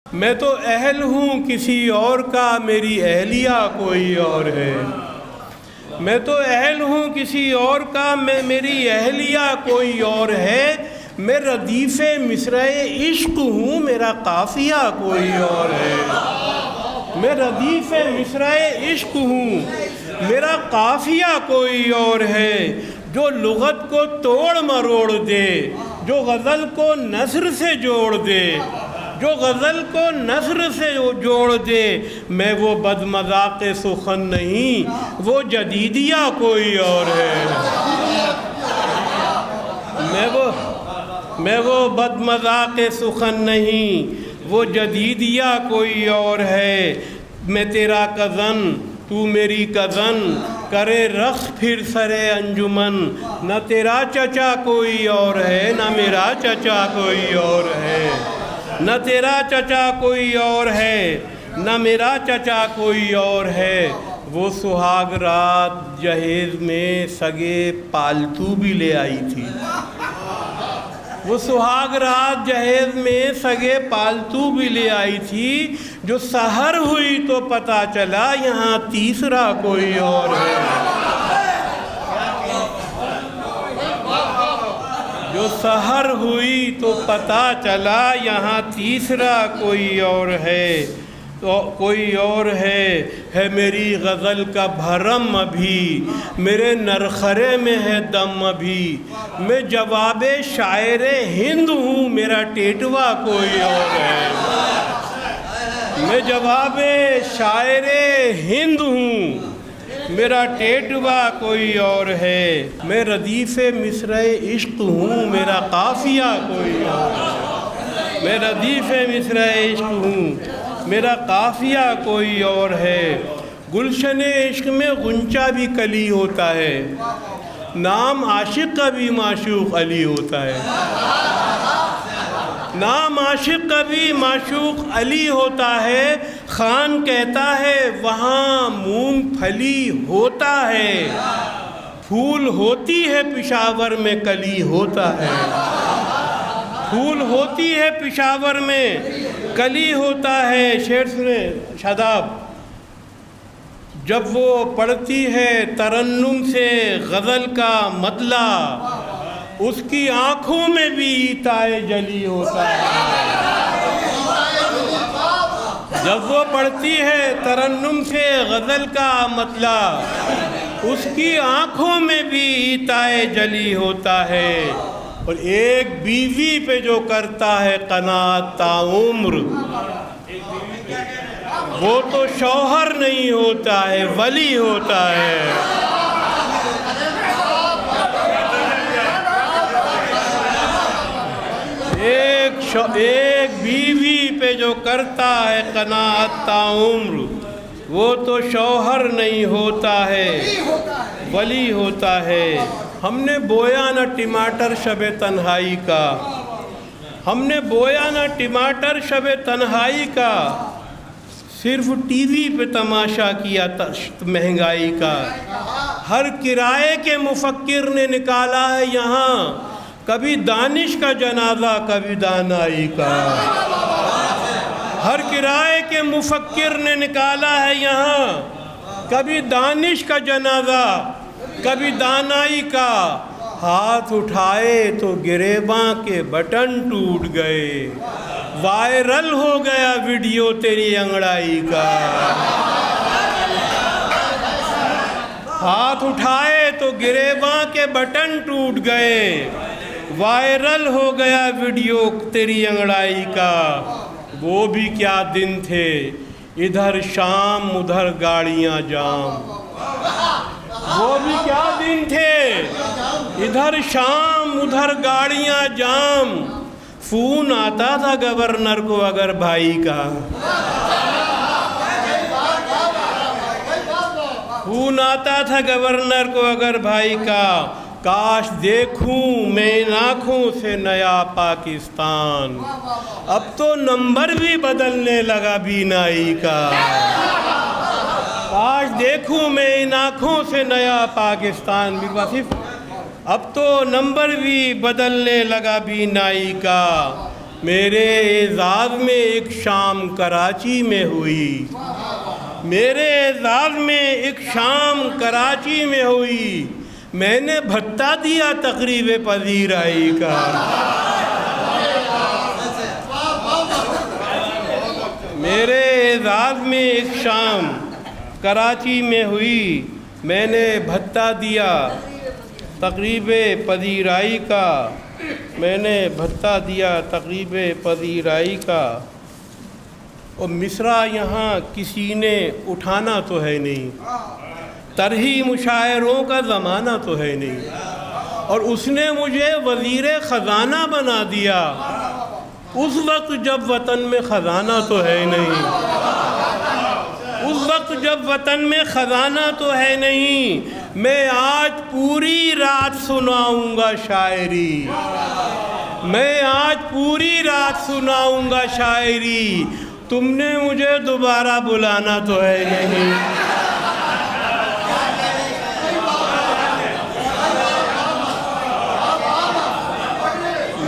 میں تو اہل ہوں کسی اور کا، میری اہلیہ کوئی اور ہے۔ میں تو اہل ہوں کسی اور کا، میری اہلیہ کوئی اور ہے۔ میں ردیف مصرع عشق ہوں، میرا قافیہ کوئی اور ہے۔ میں ردیف مصرع عشق ہوں، میرا قافیہ کوئی اور ہے۔ جو لغت کو توڑ مروڑ دے، جو غزل کو نثر سے جوڑ دے، جو غزل کو نثر سے جوڑ دے، میں وہ بد مذاق سخن نہیں، وہ جدیدیہ کوئی اور ہے۔ میں وہ بد مذاق سخن نہیں، وہ جدیدیہ کوئی اور ہے۔ میں تیرا کزن، تو میری کزن، کرے رقص پھر سرے انجمن۔ نہ تیرا چچا کوئی اور ہے، نہ میرا چچا کوئی اور ہے۔ نہ تیرا چچا کوئی اور ہے، نہ میرا چچا کوئی اور ہے۔ وہ سہاگ رات جہیز میں سگے پالتو بھی لے آئی تھی۔ وہ سہاگ رات جہیز میں سگے پالتو بھی لے آئی تھی۔ جو سحر ہوئی تو پتہ چلا یہاں تیسرا کوئی اور ہے۔ جو سحر ہوئی تو پتہ چلا یہاں تیسرا کوئی اور ہے۔ کوئی اور ہے میری غزل کا بھرم ابھی، میرے نرخرے میں ہے دم ابھی۔ میں جواب شاعر ہند ہوں، میرا ٹیٹوا کوئی اور ہے۔ میں جواب شاعر ہند ہوں، میرا ٹیٹوا کوئی اور ہے۔ میں ردیف مصرع عشق ہوں، میرا قافیہ کوئی اور ہے۔ میں ردیف مصرع عشق ہوں، میرا قافیہ کوئی اور ہے۔ گلشن عشق میں غنچہ بھی کلی ہوتا ہے، نام عاشق کا بھی معشوق علی ہوتا ہے۔ نام عاشق کا بھی معشوق علی ہوتا ہے۔ خان کہتا ہے وہاں مونگ پھلی ہوتا ہے، پھول ہوتی ہے پشاور میں کلی ہوتا ہے۔ پھول ہوتی ہے پشاور میں کلی ہوتا ہے۔ شعر سنیں شاداب۔ جب وہ پڑھتی ہے ترنم سے غزل کا مطلع، اس کی آنکھوں میں بھی عطائے جلی ہوتا ہے۔ جب وہ پڑھتی ہے ترنم سے غزل کا مطلع، اس کی آنکھوں میں بھی عطائے جلی ہوتا ہے۔ اور ایک بیوی پہ جو کرتا ہے قناعت تاعمر، وہ تو شوہر نہیں ہوتا ہے، ولی ہوتا ہے۔ ایک بیوی پہ جو کرتا ہے قناعت تاعمر، وہ تو شوہر نہیں ہوتا ہے، ولی ہوتا ہے۔ ہم نے بویا نہ ٹماٹر شب تنہائی کا، ہم نے بویا نہ ٹماٹر شب تنہائی کا، صرف ٹی وی پہ تماشا کیا مہنگائی کا۔ ہر کرائے کے مفکر نے نکالا ہے یہاں، کبھی دانش کا جنازہ کبھی دانائی کا۔ ہر کرائے کے مفکر نے نکالا ہے یہاں، کبھی دانش کا جنازہ کبھی دانائی کا۔ ہاتھ اٹھائے تو گریباں کے بٹن ٹوٹ گئے، وائرل ہو گیا ویڈیو تیری انگڑائی کا۔ ہاتھ اٹھائے تو گریباں کے بٹن ٹوٹ گئے، وائرل ہو گیا ویڈیو تیری انگڑائی کا۔ وہ بھی کیا دن تھے، ادھر شام ادھر گاڑیاں جام۔ وہ بھی کیا دن تھے، ادھر شام ادھر گاڑیاں جام۔ فون آتا تھا گورنر کو اگر بھائی کا، فون آتا تھا گورنر کو اگر بھائی کا۔ کاش دیکھوں میں ان آنکھوں سے نیا پاکستان، اب تو نمبر بھی بدلنے لگا بینائی کا۔ کاش دیکھوں میں ان آنکھوں سے نیا پاکستان، میر واصف، اب تو نمبر بھی بدلنے لگا بینائی کا۔ میرے اعزاز میں ایک شام کراچی میں ہوئی، میرے اعزاز میں ایک شام کراچی میں ہوئی، میں نے بھتا دیا تقریب پذیرائی کا۔ میرے اعزاز میں ایک شام کراچی میں ہوئی، میں نے بھتا دیا تقریب پذیرائی کا، میں نے بھتا دیا تقریب پذیرائی کا۔ اور مصرع یہاں کسی نے اٹھانا تو ہے نہیں، طرحی مشاعروں کا زمانہ تو ہے نہیں، اور اس نے مجھے وزیر خزانہ بنا دیا اس وقت جب وطن میں خزانہ تو ہے نہیں، اس وقت جب وطن میں خزانہ تو ہے نہیں۔ میں آج پوری رات سناؤں گا شاعری، میں آج پوری رات سناؤں گا شاعری، تم نے مجھے دوبارہ بلانا تو ہے نہیں۔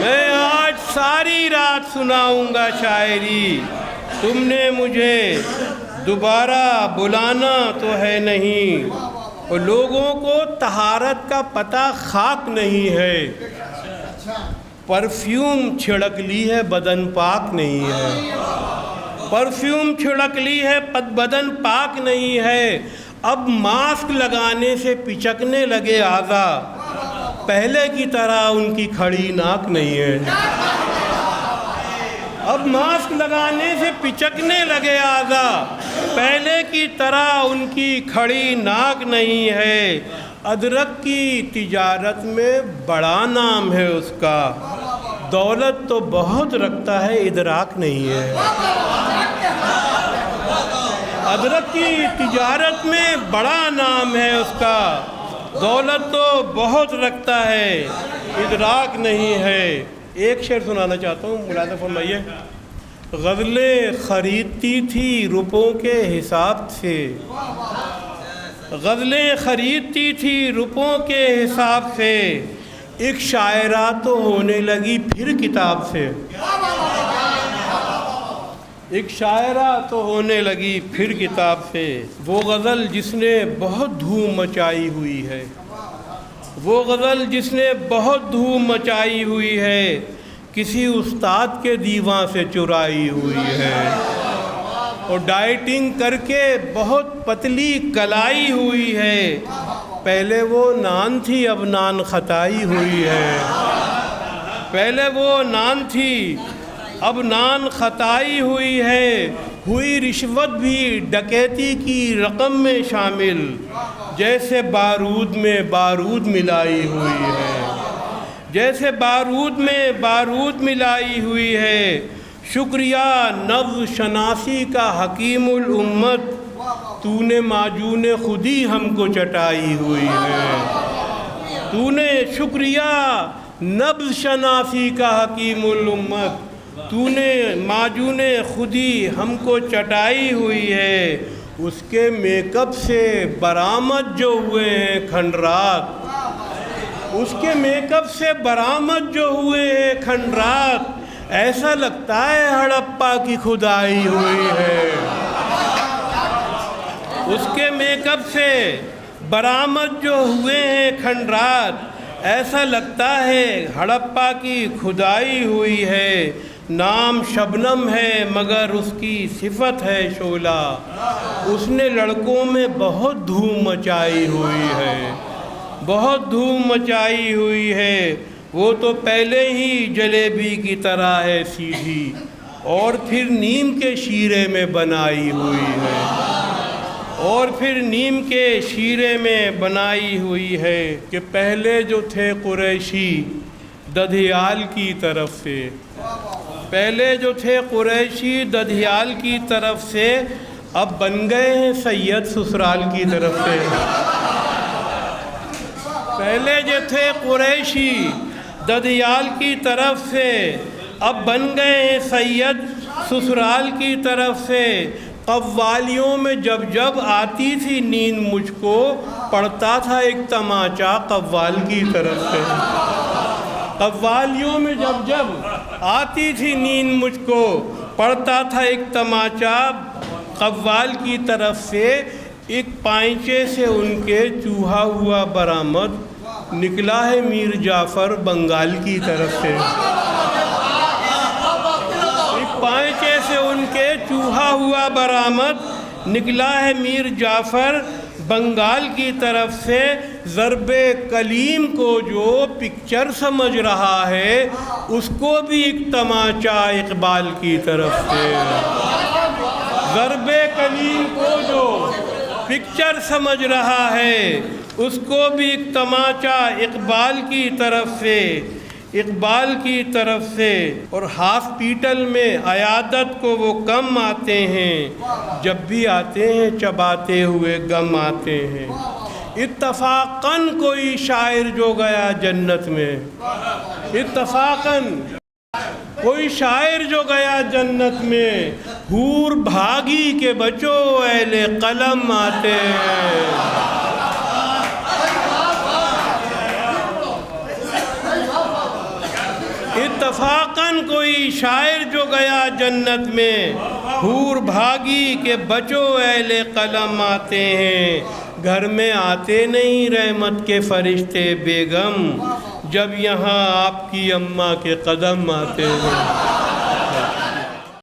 میں آج ساری رات سناؤں گا شاعری، تم نے مجھے دوبارہ بلانا تو ہے نہیں۔ اور لوگوں کو طہارت کا پتہ خاک نہیں ہے، پرفیوم چھڑک لی ہے بدن پاک نہیں ہے، پرفیوم چھڑک لی ہے بدن پاک نہیں ہے۔ اب ماسک لگانے سے پچکنے لگے اعضاء، پہلے کی طرح ان کی کھڑی ناک نہیں ہے۔ اب ماسک لگانے سے پچکنے لگے اعضاء، پہلے کی طرح ان کی کھڑی ناک نہیں ہے۔ ادرک کی تجارت میں بڑا نام ہے اس کا، دولت تو بہت رکھتا ہے ادراک نہیں ہے۔ ادرک کی تجارت میں بڑا نام ہے اس کا، دولت تو بہت رکھتا ہے ادراک نہیں ہے۔ ایک شعر سنانا چاہتا ہوں، ملاحظہ فرمائیے۔ غزلیں خریدتی تھی روپوں کے حساب سے، غزلیں خریدتی تھی روپوں کے حساب سے، ایک شاعرہ تو ہونے لگی پھر کتاب سے، ایک شاعرہ تو ہونے لگی پھر کتاب سے۔ وہ غزل جس نے بہت دھوم مچائی ہوئی ہے، وہ غزل جس نے بہت دھوم مچائی ہوئی ہے، کسی استاد کے دیوان سے چرائی ہوئی ہے، اور ڈائٹنگ کر کے بہت پتلی کلائی ہوئی ہے، پہلے وہ نان تھی اب نان خطائی ہوئی ہے، پہلے وہ نان تھی اب نان خطائی ہوئی ہے۔ ہوئی رشوت بھی ڈکیتی کی رقم میں شامل، جیسے بارود میں بارود ملائی ہوئی ہے، جیسے بارود میں بارود ملائی ہوئی ہے۔ شکریہ نبض شناسی کا حکیم الامت، تو نے معجون خودی ہم کو چٹائی ہوئی ہے، تو نے شکریہ نبض شناسی کا حکیم الامت، تو نے معجون خودی ہم کو چٹائی ہوئی ہے۔ اس کے میک اپ سے برآمد جو ہوئے ہیں کھنڈرات، اس کے میک اپ سے برآمد جو ہوئے ہیں کھنڈرات، ایسا لگتا ہے ہڑپا کی کھدائی ہوئی ہے۔ اس کے میک اپ سے برآمد جو ہوئے ہیں کھنڈرات، ایسا لگتا ہے ہڑپا کی کھدائی ہوئی ہے۔ نام شبنم ہے مگر اس کی صفت ہے شعلہ، اس نے لڑکوں میں بہت دھوم مچائی ہوئی ہے، بہت دھوم مچائی ہوئی ہے۔ وہ تو پہلے ہی جلیبی کی طرح ہے سیدھی، اور پھر نیم کے شیرے میں بنائی ہوئی ہے، اور پھر نیم کے شیرے میں بنائی ہوئی ہے۔ کہ پہلے جو تھے قریشی ددھیال کی طرف سے، پہلے جو تھے قریشی ددھیال کی طرف سے، اب بن گئے ہیں سید سسرال کی طرف سے۔ پہلے جو تھے قریشی ددھیال کی طرف سے، اب بن گئے ہیں سید سسرال کی طرف سے۔ قوالیوں میں جب جب آتی تھی نیند مجھ کو، پڑتا تھا ایک تماچا قوال کی طرف سے۔ قوالیوں میں جب جب آتی تھی نیند مجھ کو، پڑتا تھا ایک تماچا قوال کی طرف سے، ایک پائنچے سے ان کے چوہا ہوا برآمد، نکلا ہے میر جعفر بنگال کی طرف سے۔ ایک پائنچے سے ان کے چوہا ہوا برآمد، نکلا ہے میر جعفر بنگال کی طرف سے۔ ضرب کلیم کو جو پکچر سمجھ رہا ہے، اس کو بھی ایک تماچا اقبال کی طرف سے۔ ضرب کلیم کو جو پکچر سمجھ رہا ہے، اس کو بھی ایک تماچا اقبال کی طرف سے، اقبال کی طرف سے۔ اور ہاسپیٹل میں عیادت کو وہ کم آتے ہیں، جب بھی آتے ہیں چباتے ہوئے غم آتے ہیں۔ اتفاقاً کوئی شاعر جو گیا جنت میں، اتفاقاً کوئی شاعر جو گیا جنت میں، حور بھاگی کے بچو اہل قلم آتے ہیں۔ اتفاقاً کوئی شاعر جو گیا جنت میں، حور بھاگی کے بچو اہل قلم آتے ہیں۔ گھر میں آتے نہیں رحمت کے فرشتے بیگم، جب یہاں آپ کی اماں کے قدم آتے ہیں۔